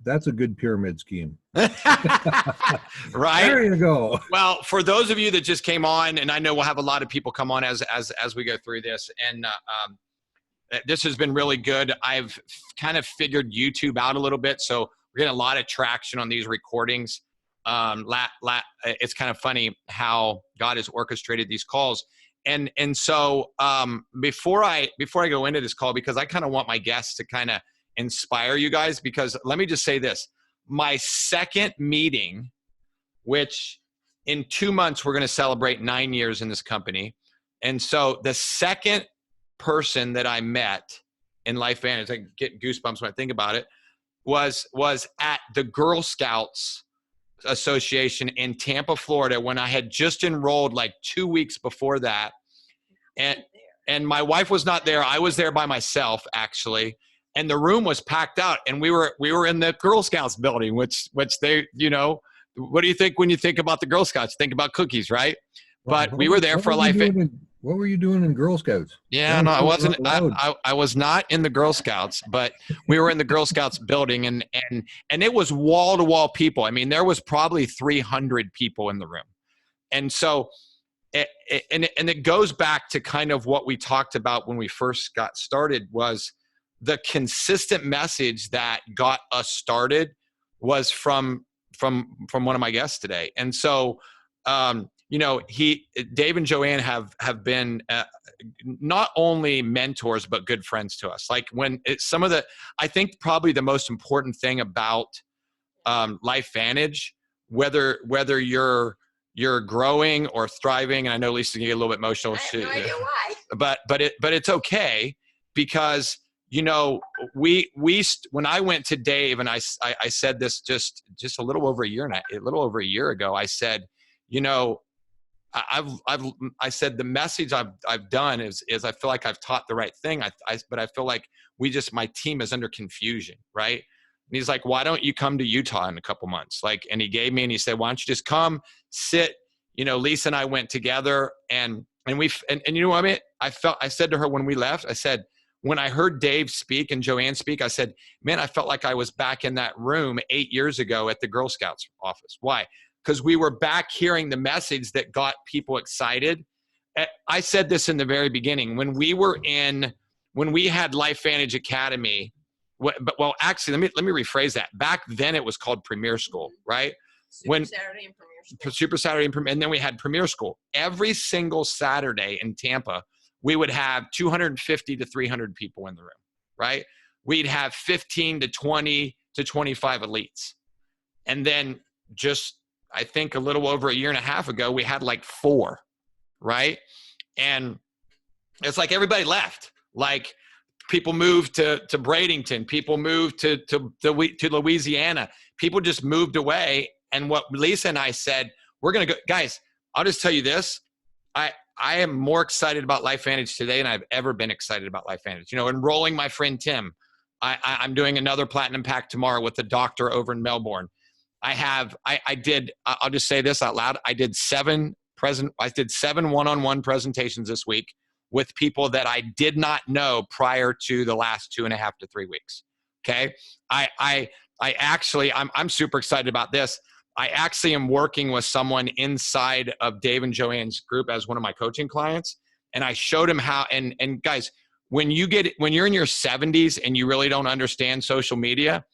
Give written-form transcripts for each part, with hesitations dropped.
That's a good pyramid scheme. Right? There you go. Well, for those of you that just came on, and I know we'll have a lot of people come on as we go through this, and this has been really good. I've kind of figured YouTube out a little bit, so we're getting a lot of traction on these recordings. It's kind of funny how God has orchestrated these calls. And so before I go into this call, because I kind of want my guests to kind of inspire you guys, because let me just say this. My second meeting, which in 2 months, we're going to celebrate 9 years in this company. And so the second person that I met in LifeVantage, I get goosebumps when I think about it, was at the Girl Scouts Association in Tampa, Florida, when I had just enrolled like 2 weeks before that. And my wife was not there. I was there by myself, actually. And the room was packed out, and we were in the Girl Scouts building, which they, what do you think when you think about the Girl Scouts? Think about cookies, right? But we were there for life. What were you doing in Girl Scouts? Yeah, no, I wasn't. I was not in the Girl Scouts, but we were in the Girl Scouts building, and it was wall to wall people. I mean, there was probably 300 people in the room, and so it goes back to kind of what we talked about when we first got started. Was the consistent message that got us started was from one of my guests today, and so. Dave and Joanne have been not only mentors, but good friends to us. Like when I think probably the most important thing about LifeVantage, whether you're growing or thriving, and I know Lisa's gonna get a little bit emotional. I have no idea why. But it's okay, because when I went to Dave, and I said this just a little over a year ago, I said, I said the message I've done is I feel like I've taught the right thing. But I feel like my team is under confusion, right? And he's like, why don't you come to Utah in a couple months? And he said, why don't you just come sit? Lisa and I went together, and you know what I mean? I said to her when we left, I said, when I heard Dave speak and Joanne speak, I said, man, I felt like I was back in that room 8 years ago at the Girl Scouts office. Why? Because we were back hearing the message that got people excited. I said this in the very beginning. When we had LifeVantage Academy, actually, let me rephrase that. Back then it was called Premier School, right? Super Saturday and Premier School. Super Saturday and then we had Premier School. Every single Saturday in Tampa, we would have 250 to 300 people in the room, right? We'd have 15 to 20 to 25 elites. And then I think a little over a year and a half ago, we had like 4, right? And it's like everybody left. Like people moved to Bradenton, people moved to Louisiana, people just moved away. And what Lisa and I said, we're going to go, guys, I'll just tell you this. I am more excited about LifeVantage today than I've ever been excited about LifeVantage. Enrolling my friend Tim. I'm doing another Platinum Pack tomorrow with the doctor over in Melbourne. I'll just say this out loud. I did 7 one-on-one presentations this week with people that I did not know prior to the last 2.5 to 3 weeks. Okay. I'm super excited about this. I actually am working with someone inside of Dave and Joanne's group as one of my coaching clients. And I showed him how, and guys, when you're in your 70s and you really don't understand social media,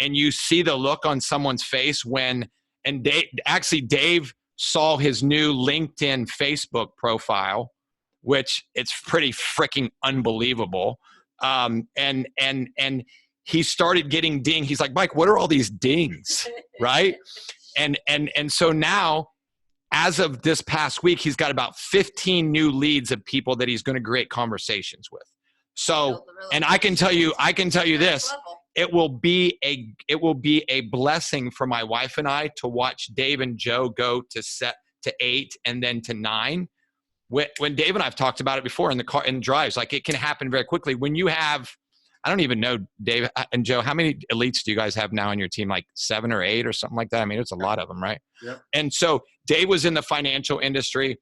and you see the look on someone's face Dave saw his new LinkedIn Facebook profile, which it's pretty freaking unbelievable. And he started getting ding. He's like, Mike, what are all these dings? Right. And so now, as of this past week, he's got about 15 new leads of people that he's going to create conversations with. So, and I can tell you this. It will be a blessing for my wife and I to watch Dave and Joe go to 8 and then to 9. When Dave and I have talked about it before in the car, in drives, like it can happen very quickly. When you have, I don't even know, Dave and Joe, how many elites do you guys have now on your team? Like 7 or 8 or something like that? I mean, it's a lot of them, right? Yep. And so Dave was in the financial industry.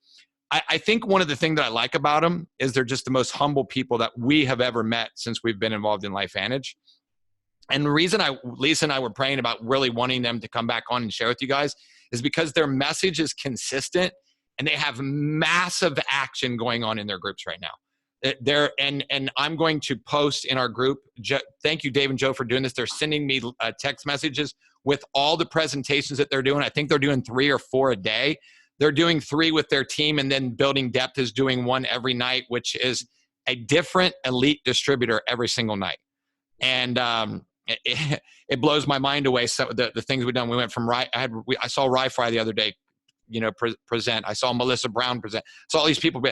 I think one of the things that I like about them is they're just the most humble people that we have ever met since we've been involved in LifeVantage. And the reason Lisa and I were praying about really wanting them to come back on and share with you guys is because their message is consistent and they have massive action going on in their groups right now. And I'm going to post in our group. Thank you, Dave and Joe, for doing this. They're sending me text messages with all the presentations that they're doing. I think they're doing 3 or 4 a day. They're doing 3 with their team, and then Building Depth is doing 1 every night, which is a different elite distributor every single night. And it blows my mind away. So the things we've done. We went from I saw Rye Fry the other day, present. I saw Melissa Brown present. Saw all these people.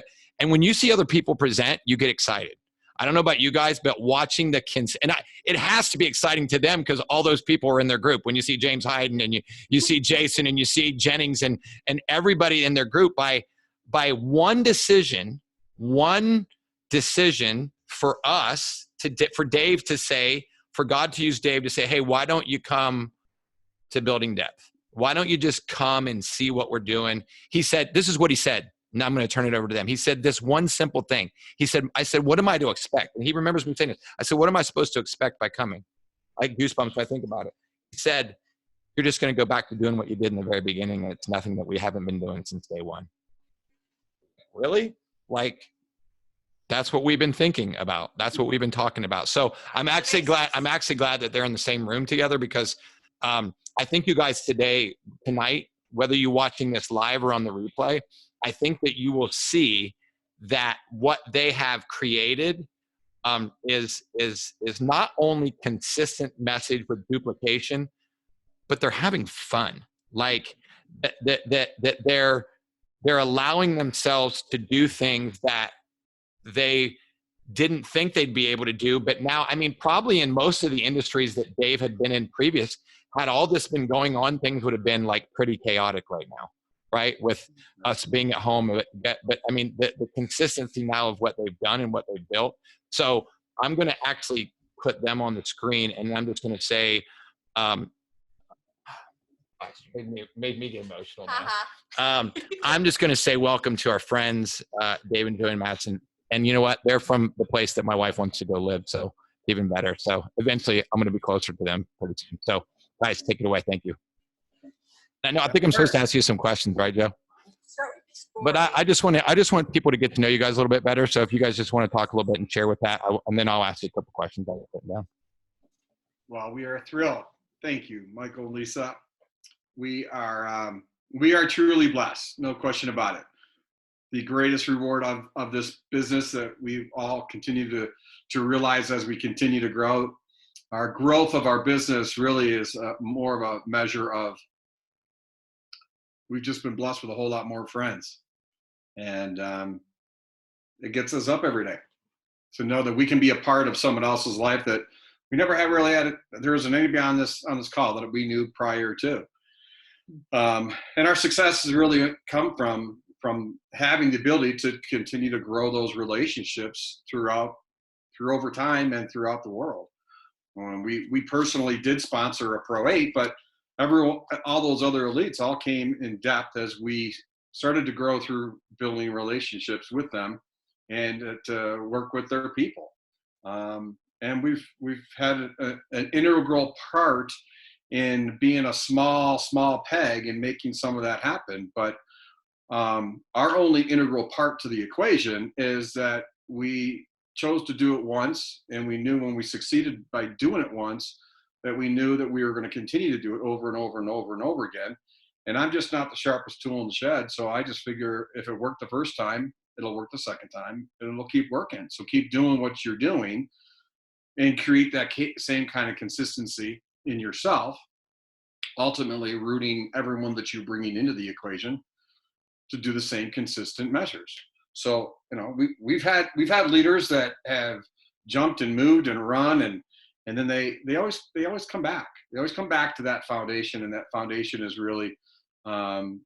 And when you see other people present, you get excited. I don't know about you guys, but watching it has to be exciting to them because all those people are in their group. When you see James Hyden and you see Jason and you see Jennings and everybody in their group by one decision for us for Dave to say, for God to use Dave to say, hey, why don't you come to Building Depth? Why don't you just come and see what we're doing? He said, this is what he said. Now I'm going to turn it over to them. He said this one simple thing. I said, what am I to expect? And he remembers me saying this. I said, what am I supposed to expect by coming? I get goosebumps when I think about it. He said, you're just going to go back to doing what you did in the very beginning. And it's nothing that we haven't been doing since day one. Really? That's what we've been thinking about. That's what we've been talking about. So I'm actually glad that they're in the same room together because I think you guys tonight, whether you're watching this live or on the replay, I think that you will see that what they have created is not only consistent message with duplication, but they're having fun. That they're allowing themselves to do things that they didn't think they'd be able to do. But now, probably in most of the industries that Dave had been in previous, had all this been going on, things would have been pretty chaotic right now, right? With us being at home. But the consistency now of what they've done and what they've built. So I'm going to actually put them on the screen and I'm just going to say, made me get emotional now. I'm just going to say welcome to our friends, Dave and Joe and Madison. And you know what? They're from the place that my wife wants to go live, so even better. So eventually I'm going to be closer to them pretty soon. So guys, take it away. Thank you. I think I'm supposed to ask you some questions, right, Joe? But I just want people to get to know you guys a little bit better. So if you guys just want to talk a little bit and share with that, and then I'll ask you a couple questions. I'll put them down. Well, we are thrilled. Thank you, Michael and Lisa. We are truly blessed. No question about it. The greatest reward of this business that we all continue to realize as we continue to grow. Our growth of our business really is more of a measure of we've just been blessed with a whole lot more friends. And it gets us up every day to know that we can be a part of someone else's life that we never have really had. There isn't anybody on this call that we knew prior to. And our success has really come from having the ability to continue to grow those relationships through over time and throughout the world. We personally did sponsor a Pro 8, but all those other elites all came in depth as we started to grow through building relationships with them and to work with their people. And we've had an integral part in being a small peg and making some of that happen. But our only integral part to the equation is that we chose to do it once, and we knew when we succeeded by doing it once that we knew that we were going to continue to do it over and over and over and over again. And I'm just not the sharpest tool in the shed, so I just figure if it worked the first time, it'll work the second time, and it'll keep working. So keep doing what you're doing and create that same kind of consistency in yourself, ultimately rooting everyone that you're bringing into the equation to do the same consistent measures. So, we've had leaders that have jumped and moved and run, and then they always come back. They always come back to that foundation, and that foundation is really the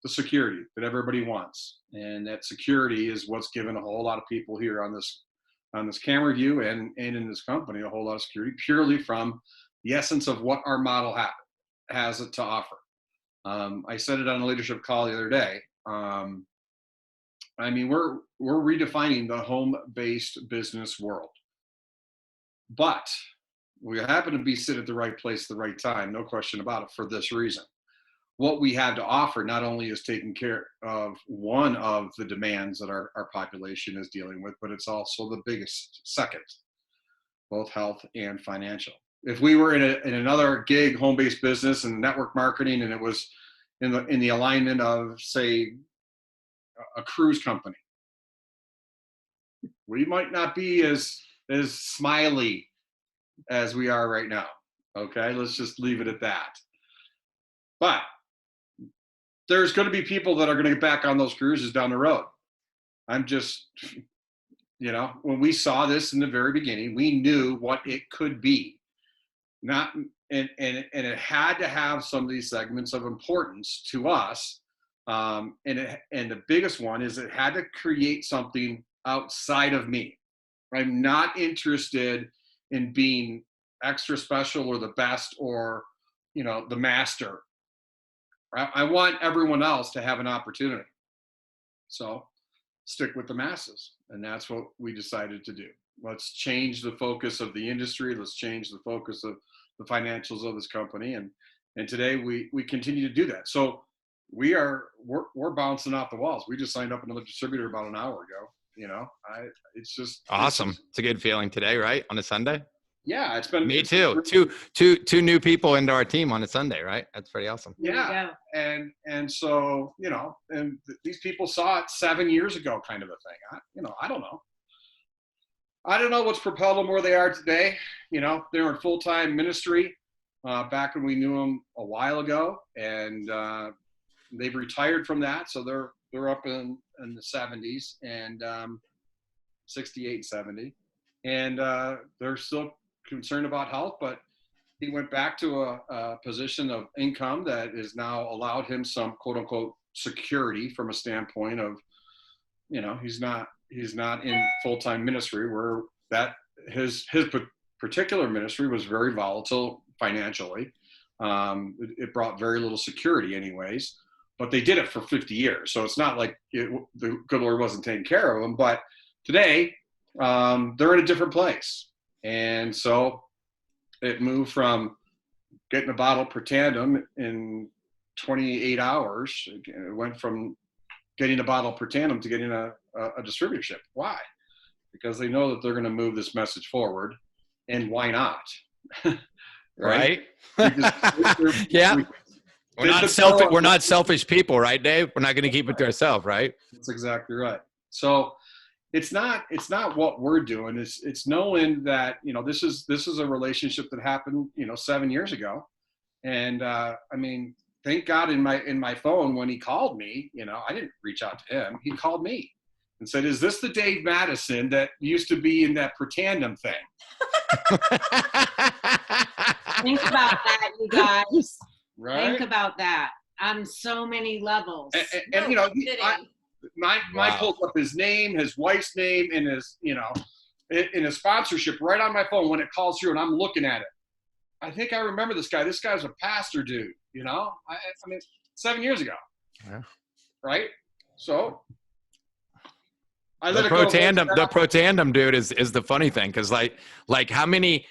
security that everybody wants. And that security is what's given a whole lot of people here on this camera view and in this company a whole lot of security, purely from the essence of what our model has to offer. I said it on a leadership call the other day. We're redefining the home-based business world. But We happen to be sitting at the right place at the right time, no question about it, for this reason. What we have to offer not only is taking care of one of the demands that our population is dealing with, but it's also the biggest second, both health and financial. If we were in another gig, home-based business and network marketing, and it was in the alignment of, say, a cruise company, we might not be as smiley as we are right now. Okay, let's just leave it at that. But there's going to be people that are going to get back on those cruises down the road. I'm just, when we saw this in the very beginning, we knew what it could be. And it had to have some of these segments of importance to us. And the biggest one is it had to create something outside of me. I'm not interested in being extra special or the best or, the master. I want everyone else to have an opportunity. So stick with the masses. And that's what we decided to do. Let's change the focus of the industry. Let's change the focus of the financials of this company. And today we continue to do that. So we're bouncing off the walls. We just signed up another distributor about an hour ago. It's just awesome. It's a good feeling today, right? On a Sunday. Yeah, it's been me too. Two new people into our team on a Sunday, right? That's pretty awesome. Yeah, and so and these people saw it 7 years ago, kind of a thing. I don't know. I don't know what's propelled them where they are today. They're in full-time ministry back when we knew them a while ago, and they've retired from that, so they're up in the 70s and 68 and 70, and they're still concerned about health, but he went back to a position of income that has now allowed him some quote unquote security from a standpoint of, he's not in full-time ministry where that his particular ministry was very volatile financially. It brought very little security anyways, but they did it for 50 years. So it's not like the good Lord wasn't taking care of them, but today they're in a different place. And so it moved from getting a bottle per tandem in 28 hours. It went from getting a bottle per tandem to getting a distributorship. Why? Because they know that they're going to move this message forward, and why not? Right? Yeah. We're not selfish people, right, Dave? We're not going to keep it to ourselves, right? That's exactly right. So it's not what we're doing. It's knowing that, this is a relationship that happened, 7 years ago. And thank God in my phone when he called me, I didn't reach out to him. He called me and said, "Is this the Dave Madison that used to be in that Pretandem thing?" Think about that, you guys. Right? Think about that on so many levels. And my pulls up his name, his wife's name, and his, in a sponsorship right on my phone when it calls through, and I'm looking at it. I think I remember this guy. This guy's a pastor dude, I mean, 7 years ago. Yeah. Right? So the pro tandem dude is the funny thing, because like how many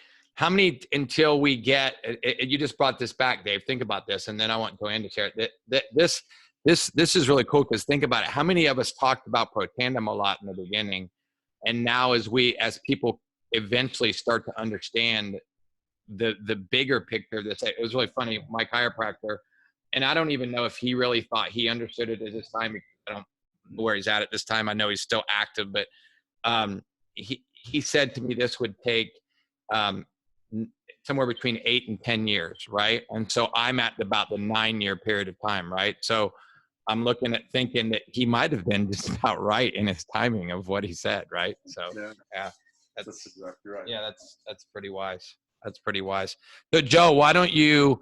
until we get you just brought this back, Dave. Think about this, and then I want Joanne to share it. This is really cool, because think about it. How many of us talked about pro tandem a lot in the beginning, and now as people eventually start to understand the bigger picture of this. It was really funny. My chiropractor, and I don't even know if he really thought he understood it at this time. I don't know where he's at this time. I know he's still active, but he said to me this would take somewhere between 8 and 10 years, right? And so I'm at about the 9-year period of time, right? So I'm thinking that he might have been just about right in his timing of what he said, right? So yeah, that's exactly right. Yeah, that's pretty wise. That's pretty wise. So Joe, why don't you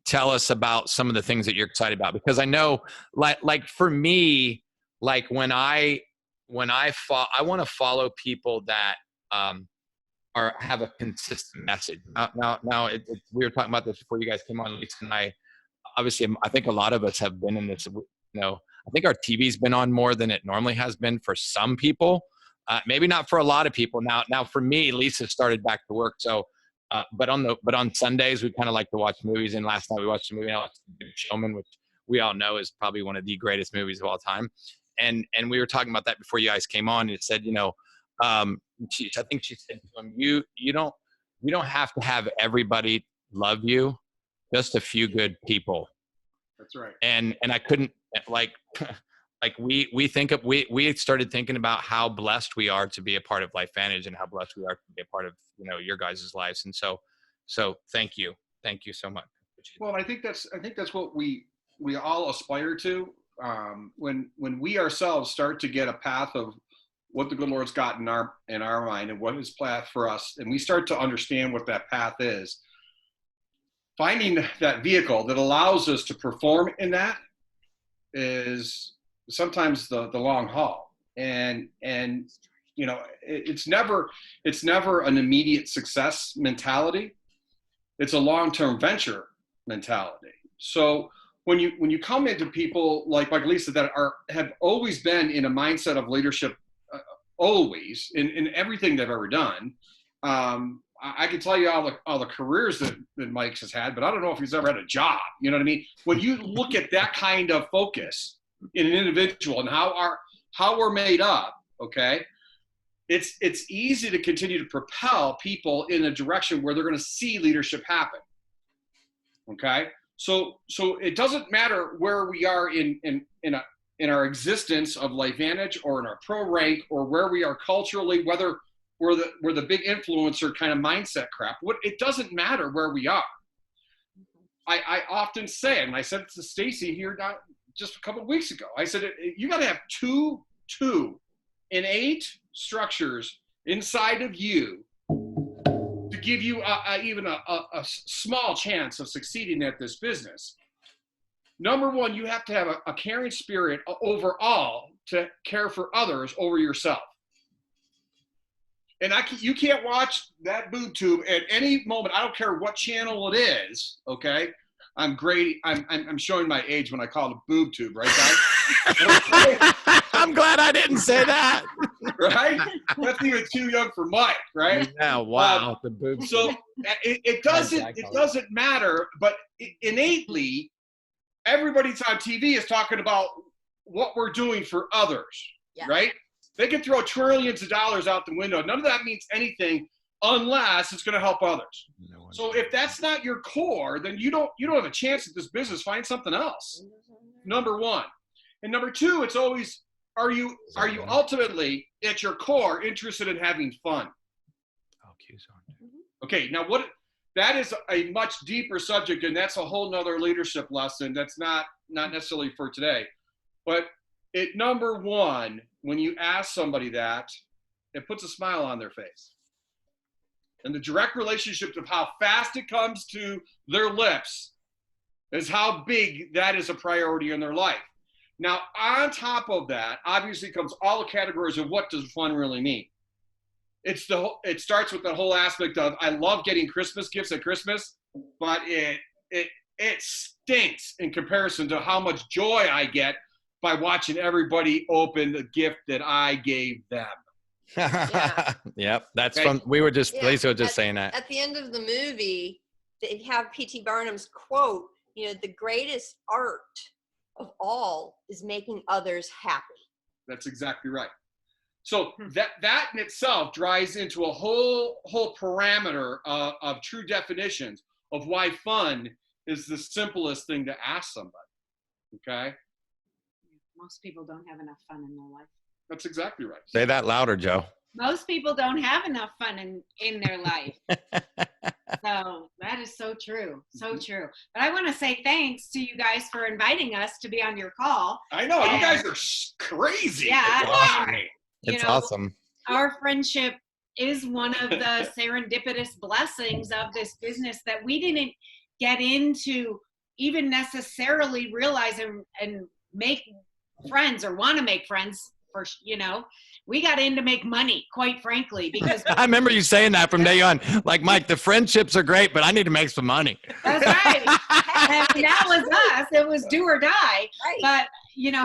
tell us about some of the things that you're excited about? Because I know, like for me, like when I want to follow people that have a consistent message. Now we were talking about this before you guys came on, Lisa and I. Obviously, I think a lot of us have been in this. I think our TV's been on more than it normally has been for some people. Maybe not for a lot of people. Now for me, Lisa started back to work, so But on Sundays, we kind of like to watch movies. And last night we watched a movie, The Good Showman, which we all know is probably one of the greatest movies of all time. And we were talking about that before you guys came on. And it said, I think she said to him, you don't have to have everybody love you, just a few good people. That's right. And I couldn't we started thinking about how blessed we are to be a part of LifeVantage and how blessed we are to be a part of your guys' lives. And so thank you so much. Well, I think that's what we all aspire to. When we ourselves start to get a path of what the good Lord's got in our mind and what His path for us, and we start to understand what that path is, finding that vehicle that allows us to perform in that is sometimes the long haul. And it's never an immediate success mentality. It's a long-term venture mentality. So when you come into people like Lisa that have always been in a mindset of leadership, always in everything they've ever done, I can tell you all the careers that Mike's has had, but I don't know if he's ever had a job. You know what I mean? When you look at that kind of focus in an individual and how we're made up, okay, it's easy to continue to propel people in a direction where they're going to see leadership happen. Okay, so it doesn't matter where we are in our existence of LifeVantage or in our pro rank or where we are culturally, whether we're the big influencer kind of mindset crap. It doesn't matter where we are. I often say, and I said it to Stacy here just a couple of weeks ago, I said, you got to have two innate structures inside of you to give you even a small chance of succeeding at this business. Number one, you have to have a caring spirit overall to care for others over yourself. And you can't watch that boob tube at any moment. I don't care what channel it is. Okay, I'm showing my age when I call it a boob tube, right, guys? I'm glad I didn't say that. Right? That's even too young for Mike, right? Yeah. Wow. The boob. So it doesn't matter, but innately, everybody's on TV is talking about what we're doing for others, right? They can throw trillions of dollars out the window. None of that means anything unless it's going to help others. So if that's not your core, then you don't have a chance at this business. Find something else. Number one. And number two, it's always, are you ultimately at your core interested in having fun? Okay, now that is a much deeper subject, and that's a whole nother leadership lesson. That's not necessarily for today. But number one, when you ask somebody that, it puts a smile on their face. And the direct relationship of how fast it comes to their lips is how big that is a priority in their life. Now, on top of that, obviously comes all the categories of what does fun really mean. It starts with the whole aspect of, I love getting Christmas gifts at Christmas, but it stinks in comparison to how much joy I get by watching everybody open the gift that I gave them. Yep. That's from, Lisa was just saying that. At the end of the movie, they have P.T. Barnum's quote, the greatest art of all is making others happy. That's exactly right. So that in itself drives into a whole parameter of true definitions of why fun is the simplest thing to ask somebody. Okay? Most people don't have enough fun in their life. That's exactly right. Say that louder, Joe. Most people don't have enough fun in their life. So that is so true. So true. But I want to say thanks to you guys for inviting us to be on your call. I know. You guys are crazy. Yeah. Why? It's awesome. Our friendship is one of the serendipitous blessings of this business that we didn't get into even necessarily realize and make friends or want to make friends for, we got in to make money, quite frankly, because I remember you saying that from day on. Like, Mike, the friendships are great, but I need to make some money. That's right. And that was us. It was do or die. Right. But,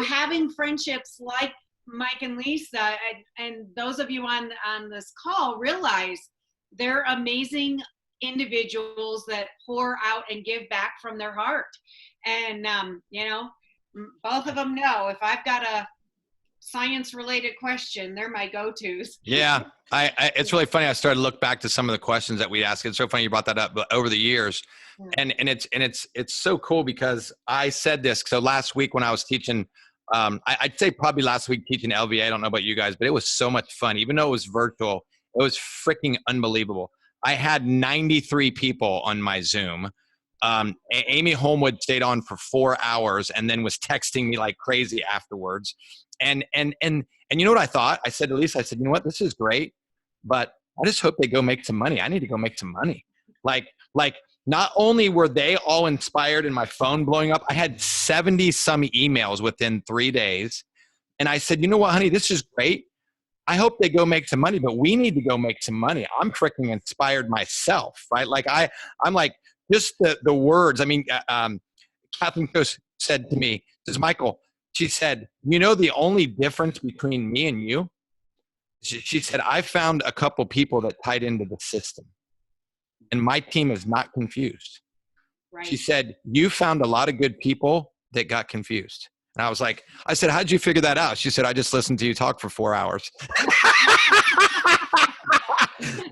having friendships like Mike and Lisa and those of you on this call realize they're amazing individuals that pour out and give back from their heart. And, both of them know if I've got a science related question, they're my go-tos. Yeah, it's really funny. I started to look back to some of the questions that we asked. It's so funny you brought that up. But over the years, and it's so cool because I said this. So last week when I was teaching, I'd say probably last week teaching LVA. I don't know about you guys, but it was so much fun. Even though it was virtual, it was freaking unbelievable. I had 93 people on my Zoom. Amy Holmwood stayed on for 4 hours and then was texting me like crazy afterwards. And you know what I thought? I said to Lisa, I said, you know what? This is great, but I just hope they go make some money. I need to go make some money. Like not only were they all inspired and my phone blowing up, I had 70 some emails within 3 days. And I said, you know what, honey, this is great. I hope they go make some money, but we need to go make some money. I'm freaking inspired myself, right? Like I'm like, just the words. I mean, Kathleen Coase said to me, says, Michael, she said, you know, the only difference between me and you, she said, I found a couple people that tied into the system and my team is not confused. Right. She said, you found a lot of good people that got confused. And I was like, I said, how'd you figure that out? She said, I just listened to you talk for 4 hours.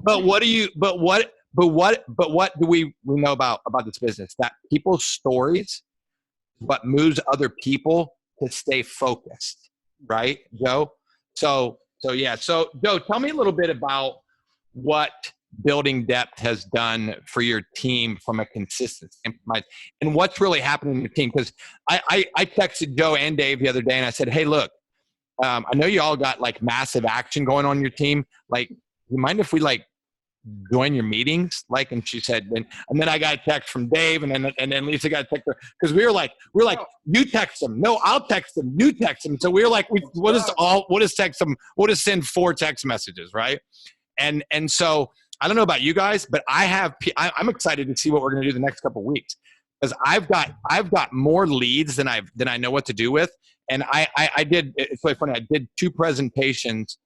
But what do we know about this business? That people's stories, what moves other people to stay focused, right, Joe? So yeah. So Joe, tell me a little bit about what Building Depth has done for your team from a consistent standpoint, and what's really happening in your team. Because I texted Joe and Dave the other day, and I said, hey, look, I know you all got like massive action going on your team. Like, you mind if we like join your meetings? Like, and she said, and then I got a text from Dave, and then Lisa got a text because we were like, you text them. No, I'll text them. You text them. So we were like, we'll just text them. We'll just send 4 text messages, right? And so I don't know about you guys, but I'm excited to see what we're going to do the next couple of weeks because I've got more leads than I know what to do with. And I did. It's really funny. I did 2 presentations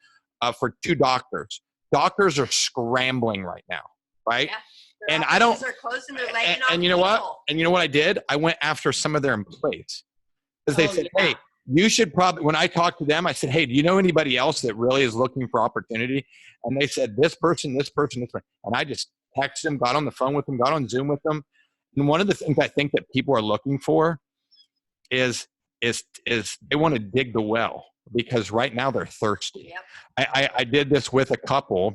for 2 doctors. Doctors are scrambling right now, right? Yeah, and I don't. They're closing their legs on and you know what? people. And you know what I did? I went after some of their employees because they said, yeah. "Hey, you should probably." When I talked to them, I said, "Hey, do you know anybody else that really is looking for opportunity?" And they said, "This person, this person, this person." And I just texted them, got on the phone with them, got on Zoom with them. And one of the things I think that people are looking for is they want to dig the well. Because right now they're thirsty. Yep. I did this with a couple,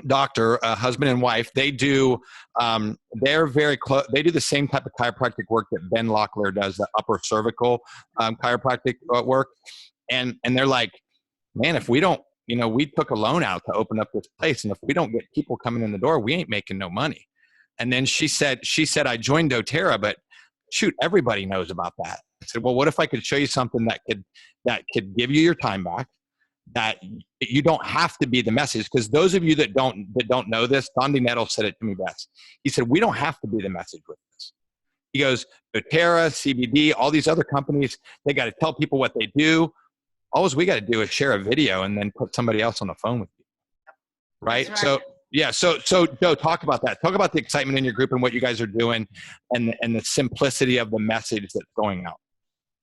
doctor, husband and wife. They do, they're very close. They do the same type of chiropractic work that Ben Locklear does, the upper cervical chiropractic work. And they're like, man, if we don't, we took a loan out to open up this place. And if we don't get people coming in the door, we ain't making no money. And then she said, I joined doTERRA, but shoot, everybody knows about that. I said, well, what if I could show you something that could give you your time back, that you don't have to be the message? Because those of you that don't know this, Don DiNetto said it to me best. He said, we don't have to be the message with this. He goes, doTERRA, CBD, all these other companies, they got to tell people what they do. All we got to do is share a video and then put somebody else on the phone with you. Right? That's right. So yeah. So Joe, talk about that. Talk about the excitement in your group and what you guys are doing and the simplicity of the message that's going out.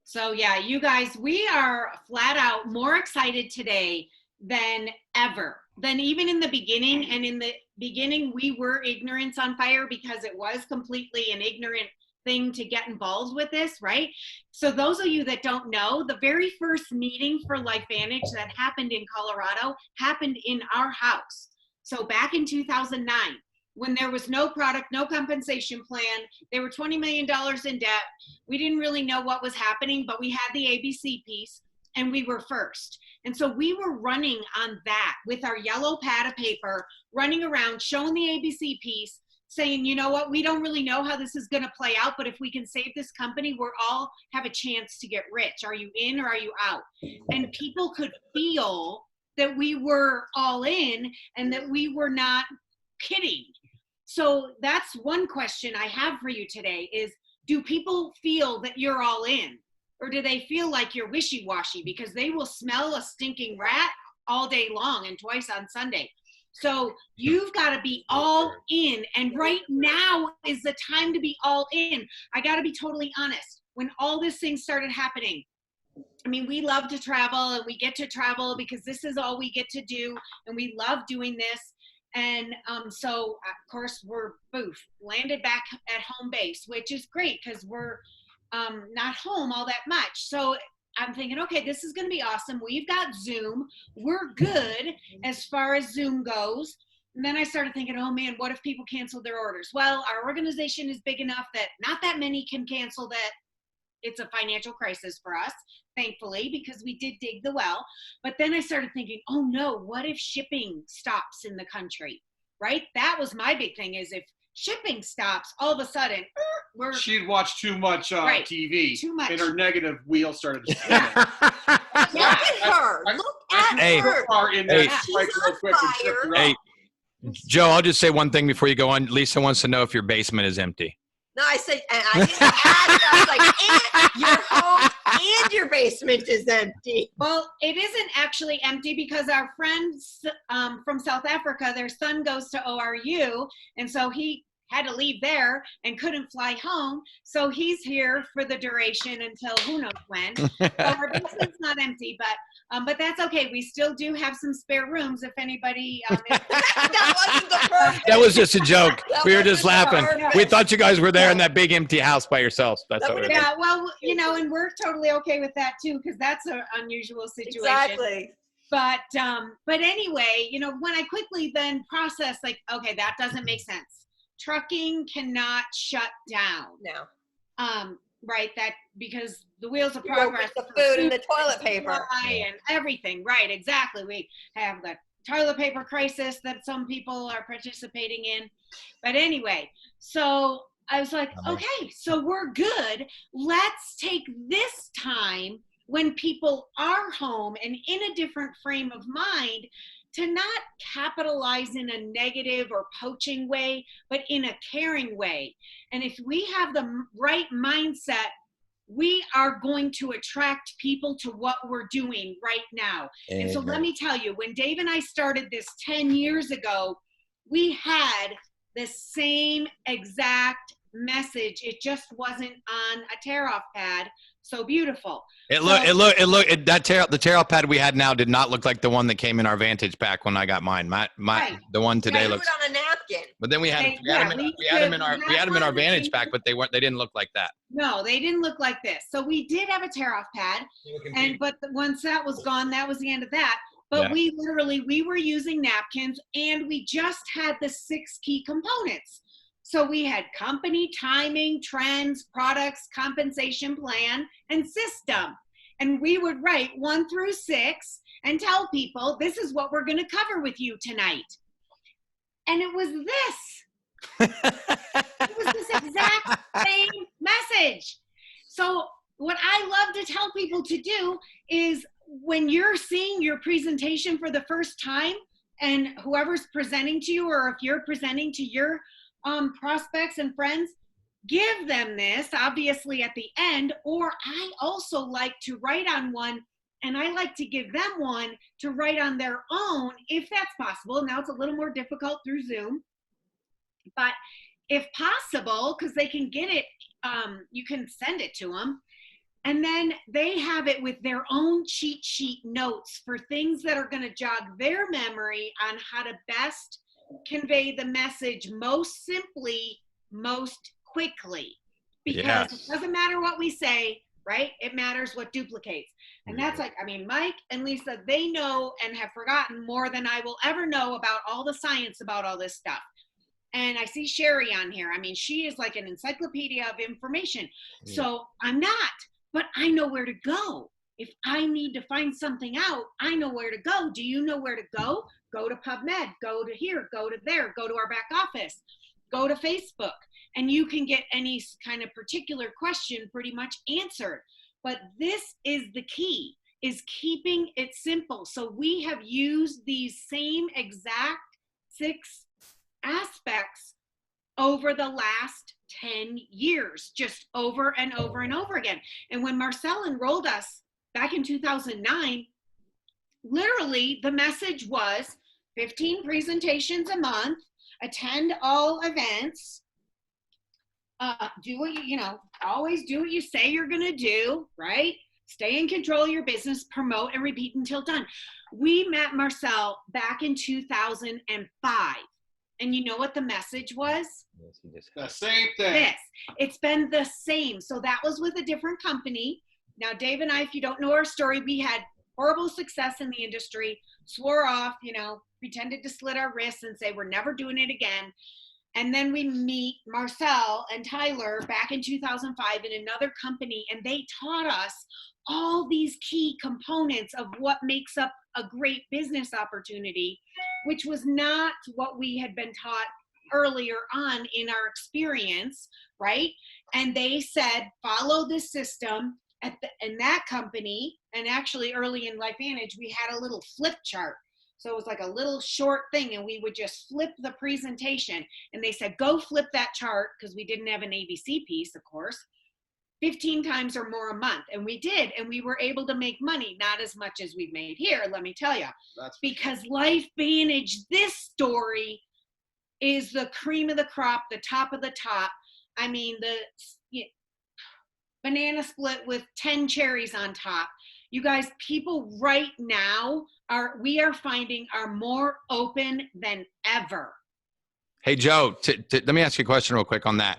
So yeah, you guys, we are flat out more excited today than ever, than even in the beginning. And in the beginning, we were ignorance on fire because it was completely an ignorant thing to get involved with this, right? So those of you that don't know, the very first meeting for LifeVantage that happened in Colorado happened in our house. So back in 2009, when there was no product, no compensation plan, they were $20 million in debt. We didn't really know what was happening, but we had the ABC piece and we were first. And so we were running on that with our yellow pad of paper, running around, showing the ABC piece, saying, you know what, we don't really know how this is going to play out, but if we can save this company, we're all have a chance to get rich. Are you in or are you out? And people could feel that we were all in and that we were not kidding. So that's one question I have for you today is, do people feel that you're all in? Or do they feel like you're wishy-washy? Because they will smell a stinking rat all day long and twice on Sunday. So you've got to be all in. And right now is the time to be all in. I got to be totally honest. When all this thing started happening, I mean, we love to travel and we get to travel because this is all we get to do. And we love doing this. And so, of course, we're landed back at home base, which is great because we're not home all that much. So I'm thinking, okay, this is going to be awesome. We've got Zoom. We're good as far as Zoom goes. And then I started thinking, oh man, what if people cancel their orders? Well, our organization is big enough that not that many can cancel that. It's a financial crisis for us, thankfully, because we did dig the well. But then I started thinking, oh no, what if shipping stops in the country, right? That was my big thing, is if shipping stops, all of a sudden, She'd watched too much Right. TV. Too much. And her negative wheel started to spin. Yeah. Look at her. Look at Hey. her. Far in Hey. that She's spike on real quick and tripped her fire. Hey, up. Joe, I'll just say one thing before you go on. Lisa wants to know if your basement is empty. No, I said, and I didn't ask. I was like, and your home and your basement is empty. Well, it isn't actually empty because our friends from South Africa, their son goes to ORU, and so he had to leave there and couldn't fly home. So he's here for the duration until who knows when. So our basement's not empty, but that's okay. We still do have some spare rooms if anybody is That wasn't the purpose. That was just a joke. That We were wasn't just the laughing. purpose. We thought you guys were there in that big empty house by yourselves. That's That what we would've were. Yeah, well, and we're totally okay with that too, because that's an unusual situation. Exactly. But anyway, when I quickly then processed, like, okay, that doesn't make sense. Trucking cannot shut down. No. Right? That because the wheels of You go progress, get the food and the toilet paper. supply and everything. Right? Exactly. We have the toilet paper crisis that some people are participating in. But anyway, so I was like, okay, so we're good. Let's take this time when people are home and in a different frame of mind to not capitalize in a negative or poaching way, but in a caring way. And if we have the right mindset, we are going to attract people to what we're doing right now. And so let me tell you, when Dave and I started this 10 years ago, we had the same exact message. It just wasn't on a tear-off pad. So beautiful. The tear-off pad we had now did not look like the one that came in our Vantage pack when I got mine. Right. The one today Do looks. it on a napkin. But then we had them in our Vantage pack, but they didn't look like that. No, they didn't look like this. So we did have a tear-off pad, but once that was gone, that was the end of that. But Yeah. we were using napkins, and we just had the 6 key components. So we had company, timing, trends, products, compensation plan, and system. And we would write 1 through 6 and tell people, this is what we're going to cover with you tonight. And it was this. It was this exact same message. So what I love to tell people to do is when you're seeing your presentation for the first time, and whoever's presenting to you, or if you're presenting to your prospects and friends, give them this obviously at the end. Or I also like to write on one, and I like to give them one to write on their own if that's possible. Now it's a little more difficult through Zoom, but if possible, because they can get it, you can send it to them, and then they have it with their own cheat sheet notes for things that are going to jog their memory on how to best convey the message most simply, most quickly. Because It doesn't matter what we say, right? It matters what duplicates. And that's like, Mike and Lisa, they know and have forgotten more than I will ever know about all the science about all this stuff. And I see Sherry on here. She is like an encyclopedia of information. So I'm not, but I know where to go. If I need to find something out, I know where to go. Do you know where to go? Go to PubMed, go to here, go to there, go to our back office, go to Facebook, and you can get any kind of particular question pretty much answered. But this is the key, is keeping it simple. So we have used these same exact 6 aspects over the last 10 years, just over and over and over again. And when Marcel enrolled us back in 2009, literally the message was, 15 presentations a month, attend all events, do what you know, always do what you say you're going to do, right? Stay in control of your business, promote and repeat until done. We met Marcel back in 2005. And you know what the message was? The same thing. This. It's been the same. So that was with a different company. Now, Dave and I, if you don't know our story, we had horrible success in the industry, swore off, you know, pretended to slit our wrists and say we're never doing it again. And then we meet Marcel and Tyler back in 2005 in another company, and they taught us all these key components of what makes up a great business opportunity, which was not what we had been taught earlier on in our experience, right? And they said, follow this system. In that company, and actually early in LifeVantage, we had a little flip chart. So it was like a little short thing, and we would just flip the presentation. And they said, go flip that chart, because we didn't have an ABC piece, of course, 15 times or more a month. And we did, and we were able to make money, not as much as we've made here, let me tell you. Because LifeVantage, this story is the cream of the crop, the top of the top. I mean, banana split with 10 cherries on top. You guys, people right now we are finding are more open than ever. Hey, Joe, let me ask you a question real quick on that.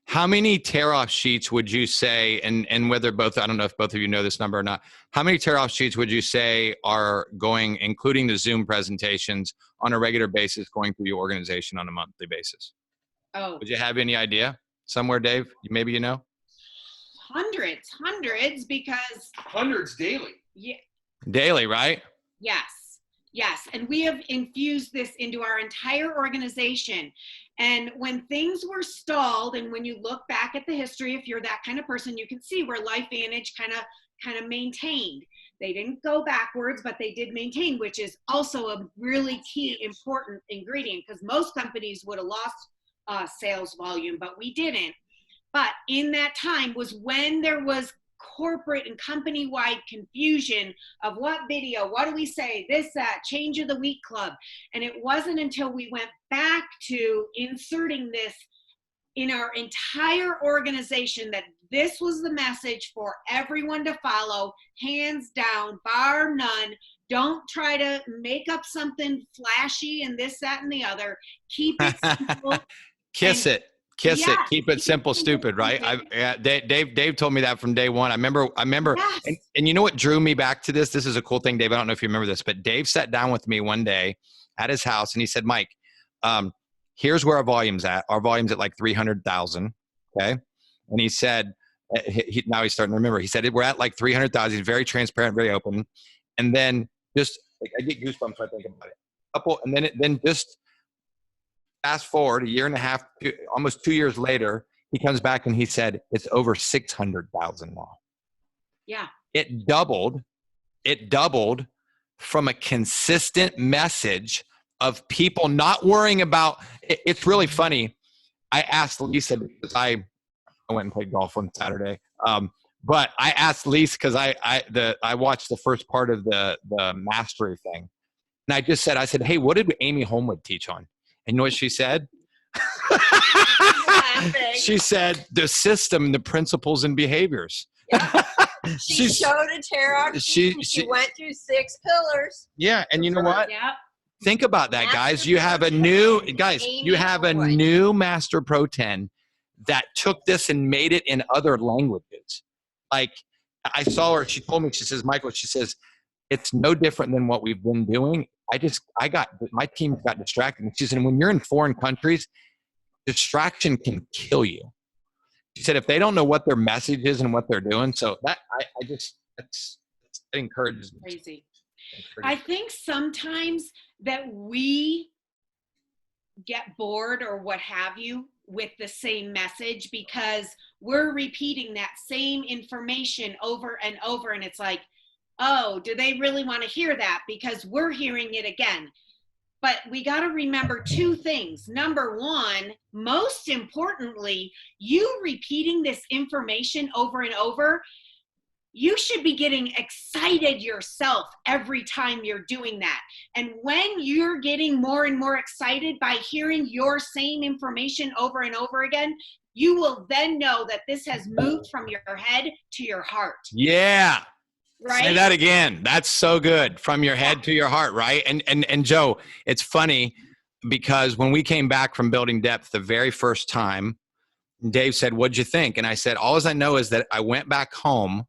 How many tear-off sheets would you say, and whether both, I don't know if both of you know this number or not, how many tear-off sheets would you say are going, including the Zoom presentations, on a regular basis going through your organization on a monthly basis? Oh. Would you have any idea? Somewhere, Dave? Maybe you know? Hundreds, because Hundreds daily. yeah, Daily, right? yes, and we have infused this into our entire organization. And when things were stalled, and when you look back at the history, if you're that kind of person, you can see where LifeVantage kind of maintained. They didn't go backwards, but they did maintain, which is also a really key important ingredient, because most companies would have lost sales volume, but we didn't. But in that time was when there was corporate and company-wide confusion of what video, what do we say, this, that, change of the week club. And it wasn't until we went back to inserting this in our entire organization that this was the message for everyone to follow, hands down, bar none. Don't try to make up something flashy and this, that, and the other. Keep it simple. Kiss it. Keep it simple, stupid, right? Dave told me that from day one. I remember, Yes. and you know what drew me back to this? This is a cool thing, Dave. I don't know if you remember this, but Dave sat down with me one day at his house and he said, Mike, here's where our volume's at. Our volume's at like 300,000. Okay. And he said, now he's starting to remember. He said, we're at like 300,000. He's very transparent, very open. And then just, like, I get goosebumps when I think about it. And then just fast forward a year and a half, almost 2 years later, he comes back and he said, it's over 600,000 now. Yeah. It doubled from a consistent message of people not worrying about, it's really funny. I asked Lisa, because I went and played golf on Saturday. But I asked Lisa, because I watched the first part of the mastery thing. And I said, hey, what did Amy Homewood teach on? And you know what she said? She said, the system, the principles and behaviors. Yeah. She showed a tear-off. She went through 6 pillars. Yeah, and you know what? Yeah. Think about that, guys. You have a new Master Pro 10 that took this and made it in other languages. Like, I saw her, she told me, she says, Michael, she says, it's no different than what we've been doing. My team got distracted. She said, when you're in foreign countries, distraction can kill you. She said, if they don't know what their message is and what they're doing, so that it encourages me. Crazy. I think sometimes that we get bored or what have you with the same message because we're repeating that same information over and over. And it's like, oh, do they really want to hear that? Because we're hearing it again. But we got to remember 2 things. Number one, most importantly, you repeating this information over and over, you should be getting excited yourself every time you're doing that. And when you're getting more and more excited by hearing your same information over and over again, you will then know that this has moved from your head to your heart. Yeah. Right? Say that again. That's so good. From your head to your heart, right? And Joe, it's funny because when we came back from Building Depth the very first time, Dave said, "What'd you think?" And I said, "All I know is that I went back home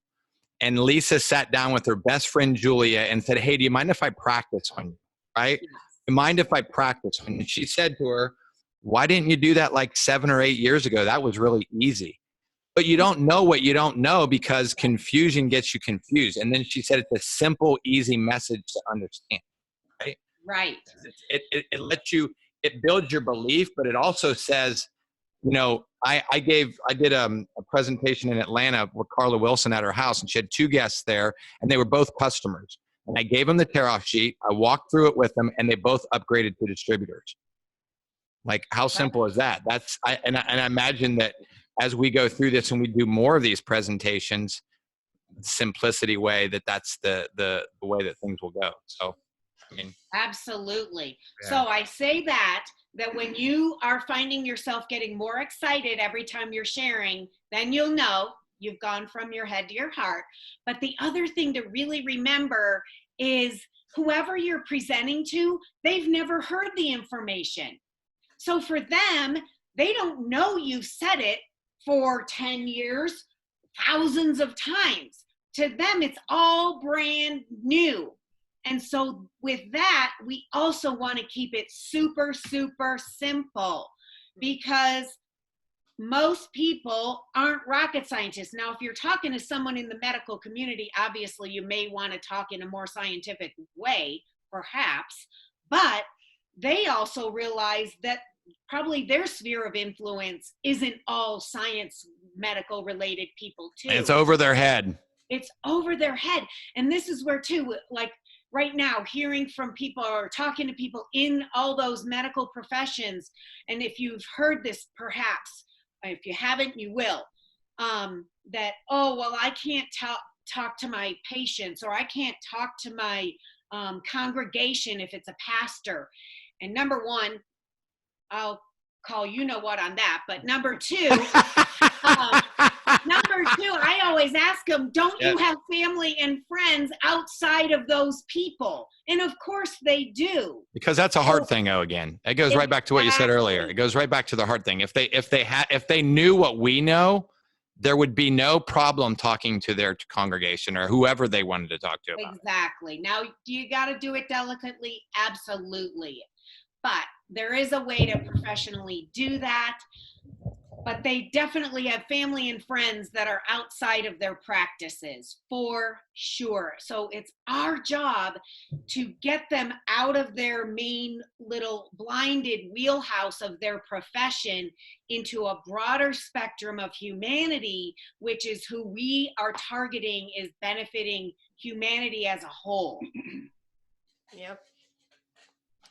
and Lisa sat down with her best friend, Julia, and said, 'Hey, do you mind if I practice on you?' Right? Do you mind if I practice on you?" And she said to her, "Why didn't you do that like 7 or 8 years ago? That was really easy." But you don't know what you don't know because confusion gets you confused. And then she said, "It's a simple, easy message to understand." Right? Right. It lets you, it builds your belief, but it also says, you know, I did a presentation in Atlanta with Carla Wilson at her house, and she had 2 guests there, and they were both customers. And I gave them the tear-off sheet. I walked through it with them, and they both upgraded to distributors. Like, how simple is that? I imagine that as we go through this and we do more of these presentations, simplicity way, that's the way that things will go. So, I mean, absolutely. Yeah. So I say that when you are finding yourself getting more excited every time you're sharing, then you'll know you've gone from your head to your heart. But the other thing to really remember is whoever you're presenting to, they've never heard the information. So for them, they don't know you've said it for 10 years, thousands of times. To them, it's all brand new. And so with that, we also want to keep it super, super simple, because most people aren't rocket scientists. Now, if you're talking to someone in the medical community, obviously you may want to talk in a more scientific way, perhaps, but they also realize that probably their sphere of influence isn't all science, medical related people too. it's over their head. It's over their head. And this is where too, like, right now, hearing from people or talking to people in all those medical professions, and if you've heard this, perhaps, if you haven't, you will, that, oh, well, I can't talk to my patients, or I can't talk to my congregation if it's a pastor. And number one, I'll call you know what on that, but number two, I always ask them, don't you have family and friends outside of those people? And of course they do. Because that's a heart thing. Oh, again, it goes right back to what you said earlier. It goes right back to the heart thing. If they knew what we know, there would be no problem talking to their congregation or whoever they wanted to talk to about. Exactly. Now, do you got to do it delicately? Absolutely. But there is a way to professionally do that. But they definitely have family and friends that are outside of their practices, for sure. So it's our job to get them out of their main little blinded wheelhouse of their profession into a broader spectrum of humanity, which is who we are targeting, is benefiting humanity as a whole. Yep.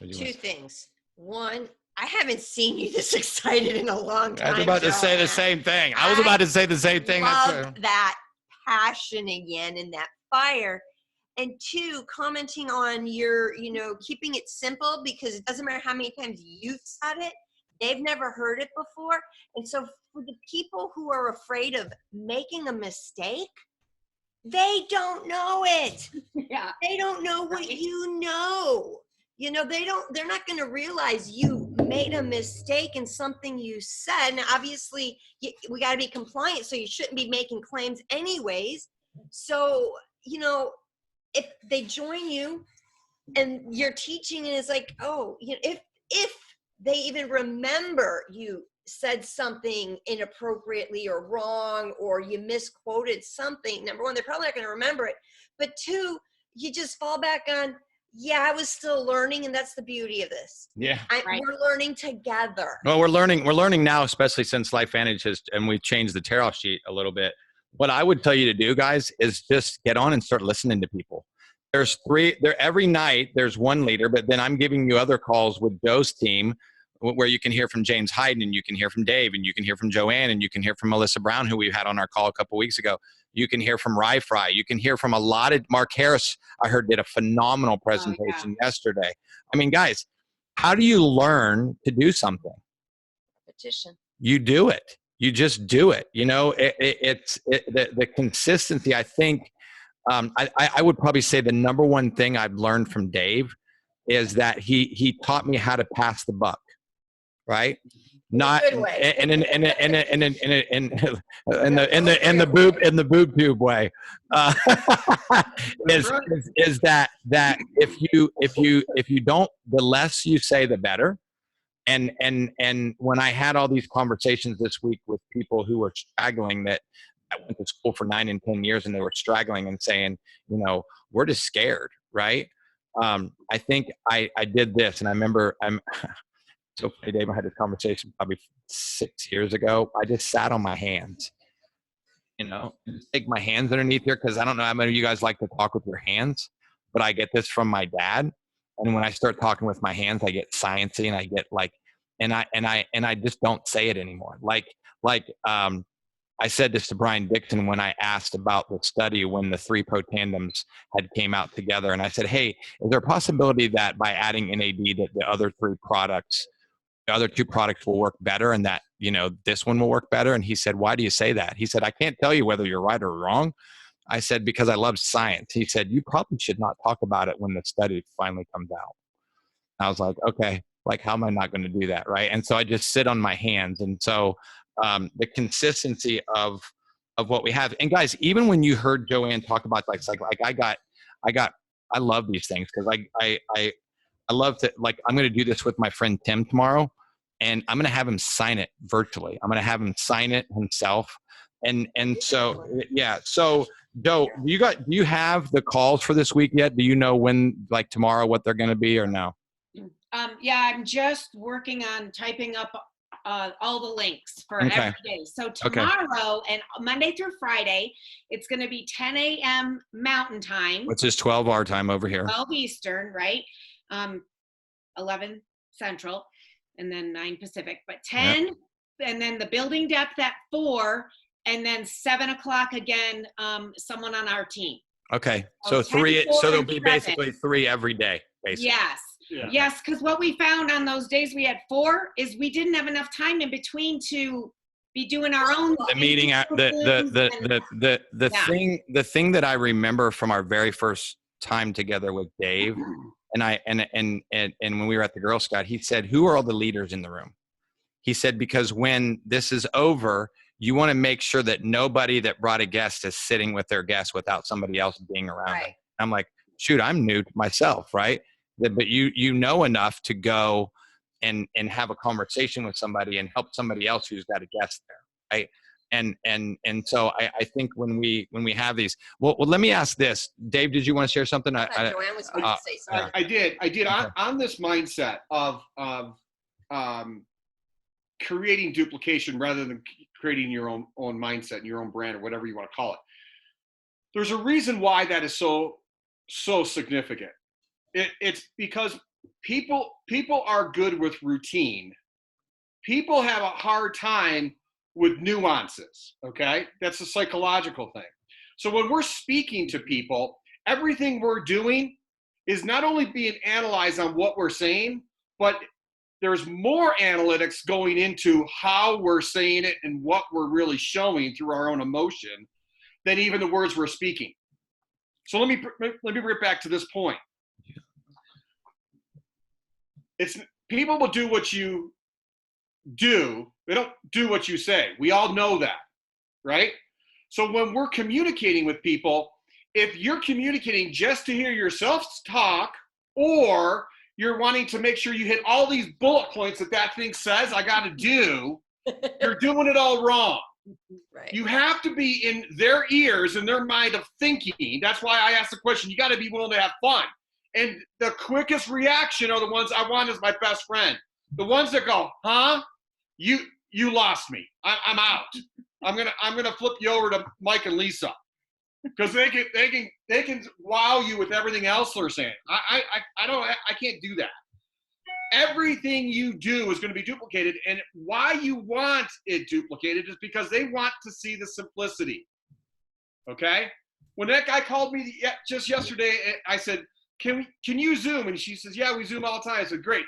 2 things. One, I haven't seen you this excited in a long time. I was about to say the same thing. I was about to say the same thing. Love that passion again and that fire. And 2, commenting on your, keeping it simple, because it doesn't matter how many times you've said it, they've never heard it before. And so for the people who are afraid of making a mistake, they don't know it. Yeah. They don't know what you know. They're not going to realize you made a mistake in something you said. Now, obviously, we got to be compliant, so you shouldn't be making claims anyways. So, if they join you and you're teaching, and it's like, oh, if they even remember you said something inappropriately or wrong, or you misquoted something, number one, they're probably not going to remember it. But 2, you just fall back on, yeah, I was still learning, and that's the beauty of this. Yeah, we're learning together. Well, we're learning now, especially since LifeVantage has, and we've changed the tear-off sheet a little bit. What I would tell you to do, guys, is just get on and start listening to people. There's 3 there every night. There's 1 leader, but then I'm giving you other calls with Joe's team, where you can hear from James Hyden, and you can hear from Dave, and you can hear from Joanne, and you can hear from Melissa Brown, who we had on our call a couple weeks ago. You can hear from Rye Fry. You can hear from a lot of Mark Harris. I heard did a phenomenal presentation yesterday. I mean, guys, how do you learn to do something? Petition. You do it. You just do it. You know, the consistency. I think I would probably say the number one thing I've learned from Dave is that he taught me how to pass the buck, right? Not good way. in the boob tube way. Is that if you don't, the less you say, the better. And when I had all these conversations this week with people who were struggling, that I went to school for 9 and 10 years and they were struggling and saying, you know, we're just scared, right? I think I did this, and I remember so funny, Dave, I had this conversation probably 6 years ago. I just sat on my hands, you know, take my hands underneath here, because I don't know how many of you guys like to talk with your hands, but I get this from my dad. And when I start talking with my hands, I get sciencey, and I get like, and I just don't say it anymore. I said this to Brian Dixon when I asked about the study when the 3 protandems had came out together, and I said, hey, is there a possibility that by adding NAD that the other 2 products will work better, and that, you know, this one will work better? And he said, why do you say that? He said, I can't tell you whether you're right or wrong. I said, because I love science. He said, you probably should not talk about it when the study finally comes out. I was like, okay, like, how am I not going to do that, right? And so I just sit on my hands. And so the consistency of what we have. And guys, even when you heard Joanne talk about like I love these things, because I love to, like, I'm going to do this with my friend Tim tomorrow, and I'm going to have him sign it virtually. I'm going to have him sign it himself. And so, yeah. So do you have the calls for this week yet? Do you know when, like tomorrow, what they're going to be, or no? Yeah, I'm just working on typing up all the links for every day. So tomorrow and Monday through Friday, it's going to be 10 a.m. Mountain Time. Which is 12 our time over here. 12 Eastern, right? 11 Central, and then 9 Pacific. But 10, yep. And then the building depth at 4, and then 7 o'clock again, someone on our team. Okay, so 3. So there'll be basically 3 every day, basically. Yes. Yeah. Yes, because what we found on those days we had 4 is we didn't have enough time in between to be doing our own meeting. The thing that I remember from our very first time together with Dave, and when we were at the Girl Scout, he said, "Who are all the leaders in the room?" He said, because when this is over, you want to make sure that nobody that brought a guest is sitting with their guest without somebody else being around. Right. I'm like, shoot, I'm new to myself, right? But you know enough to go and have a conversation with somebody and help somebody else who's got a guest there, right? And so I think when we have these, well, let me ask this, Dave. Did you want to share something? Joanne was going to say something. I did. Okay. On this mindset of creating duplication rather than creating your own mindset and your own brand, or whatever you want to call it. There's a reason why that is so significant. It's because people are good with routine. People have a hard time with nuances, okay? That's a psychological thing. So when we're speaking to people, everything we're doing is not only being analyzed on what we're saying, but there's more analytics going into how we're saying it and what we're really showing through our own emotion than even the words we're speaking. So let me bring it back to this point. It's people will do what you do. They don't do what you say. We all know that, right? So when we're communicating with people, if you're communicating just to hear yourself talk, or you're wanting to make sure you hit all these bullet points that thing says I got to do, you're doing it all wrong. Right. You have to be in their ears and their mind of thinking. That's why I asked the question. You got to be willing to have fun. And the quickest reaction are the ones I want as my best friend. The ones that go, huh? You lost me. I'm out. I'm gonna flip you over to Mike and Lisa, because they can wow you with everything else they're saying. I can't do that. Everything you do is going to be duplicated, and why you want it duplicated is because they want to see the simplicity. Okay. When that guy called me just yesterday, I said, can you Zoom? And she says, yeah, we Zoom all the time. I said, great.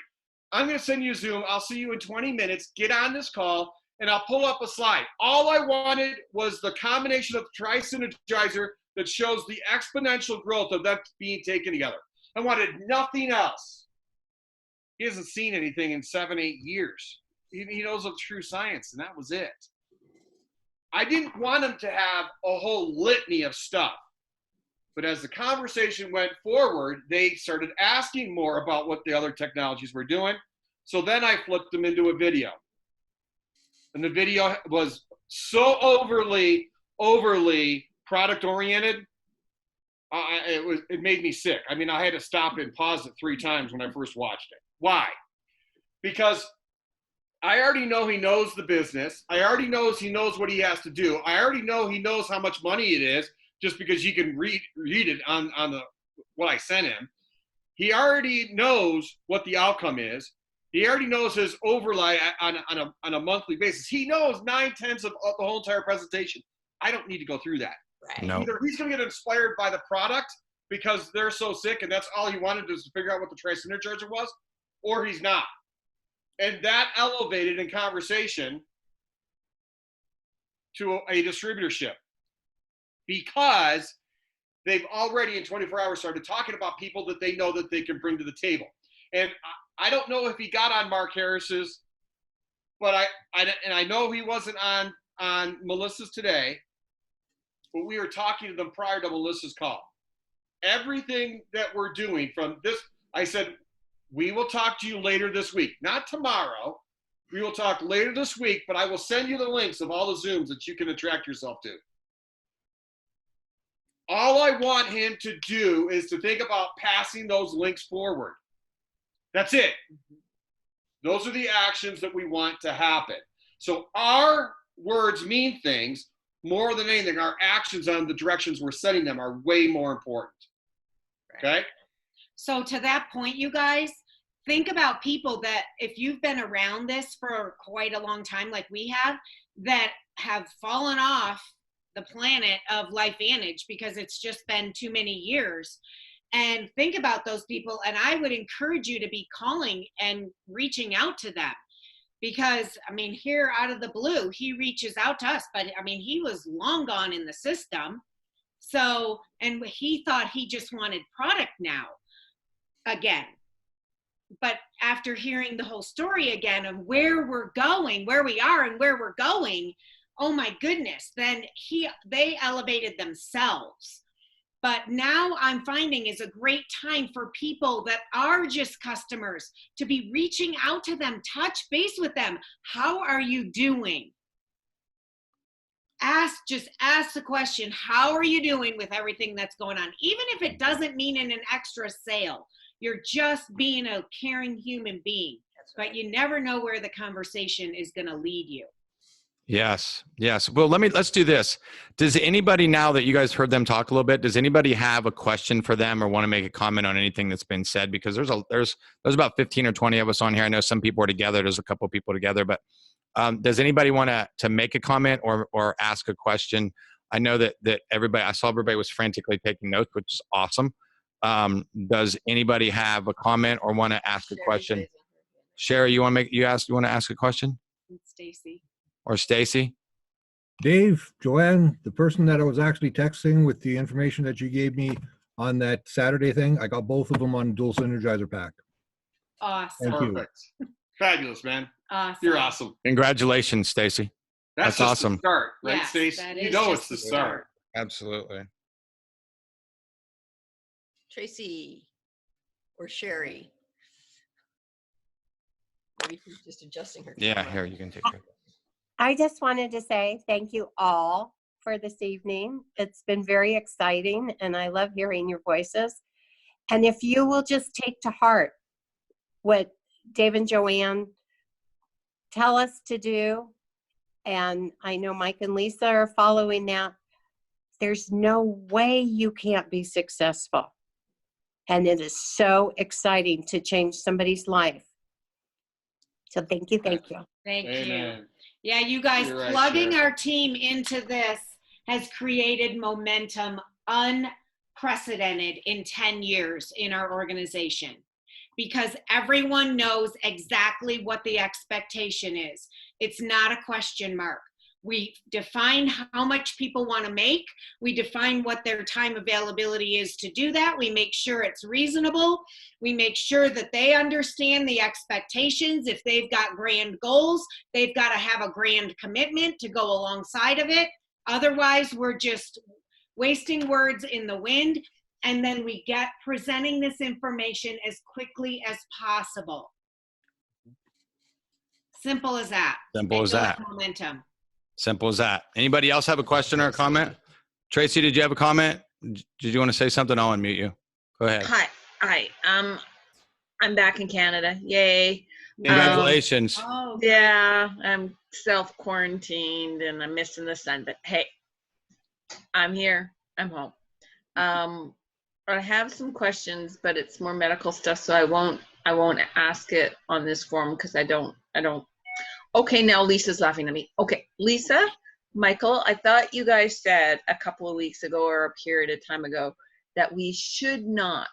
I'm going to send you a Zoom. I'll see you in 20 minutes. Get on this call, and I'll pull up a slide. All I wanted was the combination of Tri-Synergizer that shows the exponential growth of them being taken together. I wanted nothing else. He hasn't seen anything in 7-8 years. He knows of true science, and that was it. I didn't want him to have a whole litany of stuff. But as the conversation went forward, they started asking more about what the other technologies were doing. So then I flipped them into a video. And the video was so overly product oriented. It made me sick. I mean, I had to stop and pause it 3 times when I first watched it. Why? Because I already know he knows the business. I already knows he knows what he has to do. I already know he knows how much money it is just because you can read it on what I sent him. He already knows what the outcome is. He already knows his overlay on a monthly basis. He knows 9/10 of the whole entire presentation. I don't need to go through that. Right. No. Either he's going to get inspired by the product because they're so sick and that's all he wanted was to figure out what the Tri-Synergizer was, or he's not. And that elevated in conversation to a distributorship because they've already in 24 hours started talking about people that they know that they can bring to the table. And I don't know if he got on Mark Harris's, but I know he wasn't on Melissa's today, but we were talking to them prior to Melissa's call. Everything that we're doing from this, I said, we will talk to you later this week. Not tomorrow. We will talk later this week, but I will send you the links of all the Zooms that you can attract yourself to. All I want him to do is to think about passing those links forward. That's it. Those are the actions that we want to happen. So our words mean things more than anything. Our actions on the directions we're setting them are way more important. Okay? So to that point, you guys, think about people that if you've been around this for quite a long time like we have, that have fallen off the planet of LifeVantage because it's just been too many years. And think about those people, and I would encourage you to be calling and reaching out to them. Because, I mean, here out of the blue, he reaches out to us, but I mean, he was long gone in the system. So, and he thought he just wanted product now again. But after hearing the whole story again of where we're going, where we are and where we're going, oh my goodness, then they elevated themselves. But now I'm finding is a great time for people that are just customers to be reaching out to them, touch base with them. How are you doing? Just ask the question, how are you doing with everything that's going on? Even if it doesn't mean an extra sale, you're just being a caring human being. But you never know where the conversation is going to lead you. Yes. Well, let's do this. Does anybody, now that you guys heard them talk a little bit, does anybody have a question for them or want to make a comment on anything that's been said? Because there's about 15 or 20 of us on here. I know some people are together. There's a couple of people together, but does anybody want to make a comment or ask a question? I know that I saw everybody was frantically taking notes, which is awesome. Does anybody have a comment or want to ask a question? Sherry, you want to ask a question? Stacy. Or Stacy? Dave, Joanne, the person that I was actually texting with the information that you gave me on that Saturday thing, I got both of them on dual Synergizer pack. Awesome. Thank you. Perfect. Fabulous, man. Awesome. You're awesome. Congratulations, Stacy. That's just awesome. The start, right, Yes, Stace? that You is know just it's the the start. Absolutely. Tracy or Sherry. Maybe she's just adjusting her Yeah, camera. here, you can take it. I just wanted to say thank you all for this evening. It's been very exciting and I love hearing your voices. And if you will just take to heart what Dave and Joanne tell us to do, and I know Mike and Lisa are following that, there's no way you can't be successful. And it is so exciting to change somebody's life. So thank you. Thank you. Amen. Yeah, you guys You're right, plugging Sherry. our team into this has created momentum unprecedented in 10 years in our organization, because everyone knows exactly what the expectation is. It's not a question mark. We define how much people want to make. We define what their time availability is to do that. We make sure it's reasonable. We make sure that they understand the expectations. If they've got grand goals, they've got to have a grand commitment to go alongside of it. Otherwise, we're just wasting words in the wind. And then we get presenting this information as quickly as possible. Simple as that. Simple as that. Momentum. Simple as that. Anybody else have a question or a comment? Tracy, did you have a comment? Did you want to say something? I'll unmute you. Go ahead. Hi. I'm back in Canada. Yay. Congratulations. Oh, Yeah, I'm self-quarantined and I'm missing the sun, but hey, I'm here. I'm home. I have some questions, but it's more medical stuff, so I won't ask it on this forum because I don't. Okay, now Lisa's laughing at me. Okay, Lisa, Michael, I thought you guys said a couple of weeks ago or a period of time ago that we should not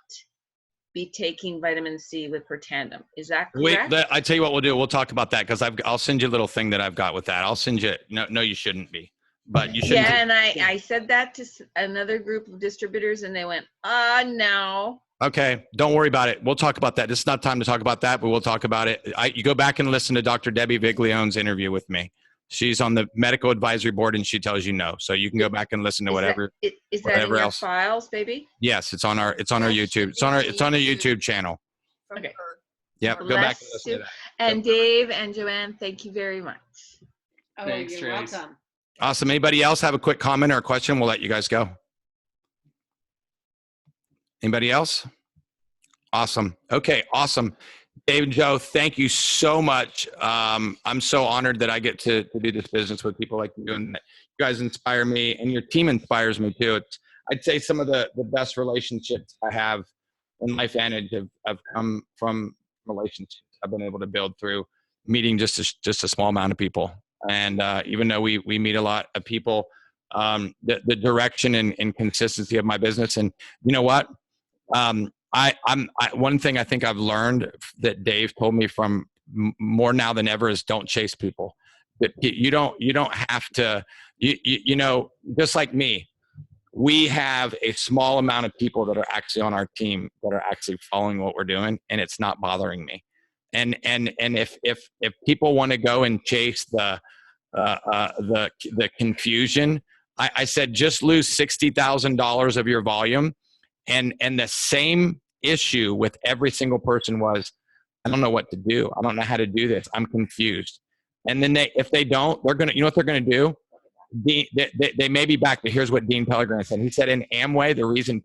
be taking vitamin C with Protandim. Is that correct? Wait, I tell you what we'll do. We'll talk about that because I'll send you a little thing that I've got with that. I'll send you. No, you shouldn't be. But you shouldn't. Yeah, and I said that to another group of distributors, and they went, no. Okay, don't worry about it. We'll talk about that. This is not time to talk about that, but we'll talk about it. You go back and listen to Dr. Debbie Viglione's interview with me. She's on the medical advisory board, and she tells you no. So you can go back and listen to whatever. Is that in your else. files, baby? Yes, it's on our YouTube. It's on our YouTube channel. Okay. Yep, go back and listen to that. And Dave and Joanne, thank you very much. Oh, Thanks, you're Trace. welcome. Awesome. Anybody else have a quick comment or a question? We'll let you guys go. Anybody else? Awesome. Okay, awesome. Dave and Joe, thank you so much. I'm so honored that I get to do this business with people like you, and you guys inspire me, and your team inspires me too. I'd say some of the best relationships I have in Life Vantage have come from relationships I've been able to build through meeting just a small amount of people. And even though we meet a lot of people, the direction and consistency of my business, and you know what? One thing I think I've learned that Dave told me from more now than ever is don't chase people. That you don't have to, you know, just like me, we have a small amount of people that are actually on our team that are actually following what we're doing, and it's not bothering me. And if people want to go and chase the confusion, I said just lose $60,000 of your volume. And the same issue with every single person was, I don't know what to do. I don't know how to do this. I'm confused. And then if they don't, they're gonna, you know what they're gonna do? They may be back to here's what Dean Pellegrin said. He said in Amway, the reason,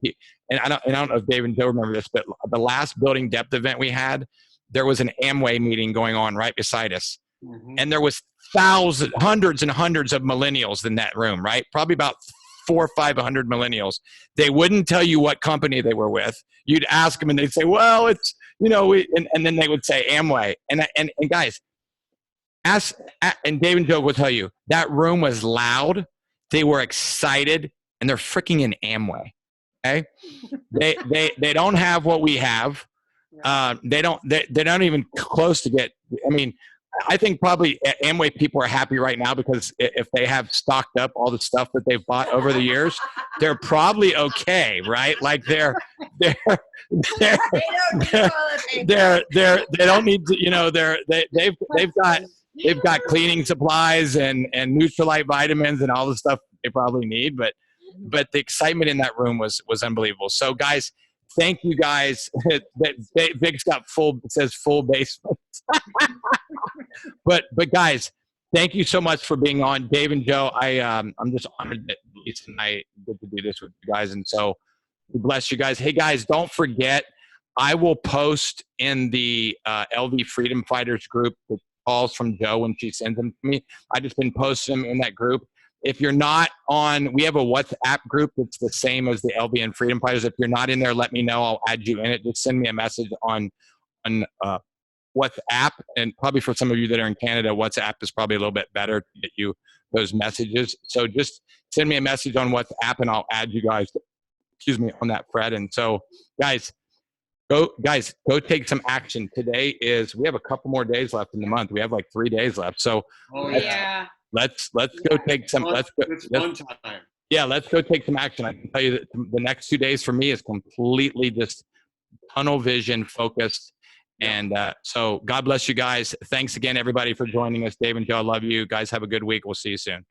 and I don't know if Dave and Joe remember this, but the last building depth event we had, there was an Amway meeting going on right beside us. Mm-hmm. And there was hundreds and hundreds of millennials in that room, right? Probably about 400 or 500 millennials. They wouldn't tell you what company they were with. You'd ask them and they'd say, well, it's, you know, and then they would say Amway. And guys, and Dave and Joe will tell you, that room was loud. They were excited, and they're freaking in Amway. Okay. They don't have what we have. They don't even close to get, I mean, I think probably Amway people are happy right now because if they have stocked up all the stuff that they've bought over the years, they're probably okay, right? Like they don't need to, you know, they've got cleaning supplies and Nutrilite vitamins and all the stuff they probably need, but the excitement in that room was unbelievable. So guys, thank you guys. Vic's got it says full basement. But guys, thank you so much for being on. Dave and Joe, I'm just honored that Lisa and I get to do this with you guys. And so we bless you guys. Hey guys, don't forget, I will post in the LV Freedom Fighters group the calls from Joe when she sends them to me. I just been posting them in that group. If you're not on, we have a WhatsApp group that's the same as the LVN Freedom Fighters. If you're not in there, let me know. I'll add you in it. Just send me a message on WhatsApp, and probably for some of you that are in Canada, WhatsApp is probably a little bit better to get you those messages. So just send me a message on WhatsApp and I'll add you guys, on that thread. And so guys, go take some action. Today we have a couple more days left in the month. We have like 3 days left. So Oh, Yeah. let's go take some, It's fun time. yeah, let's go take some action. I can tell you that the next 2 days for me is completely just tunnel vision focused. And so God bless you guys. Thanks again, everybody, for joining us. Dave and Joe, I love you guys. Have a good week. We'll see you soon.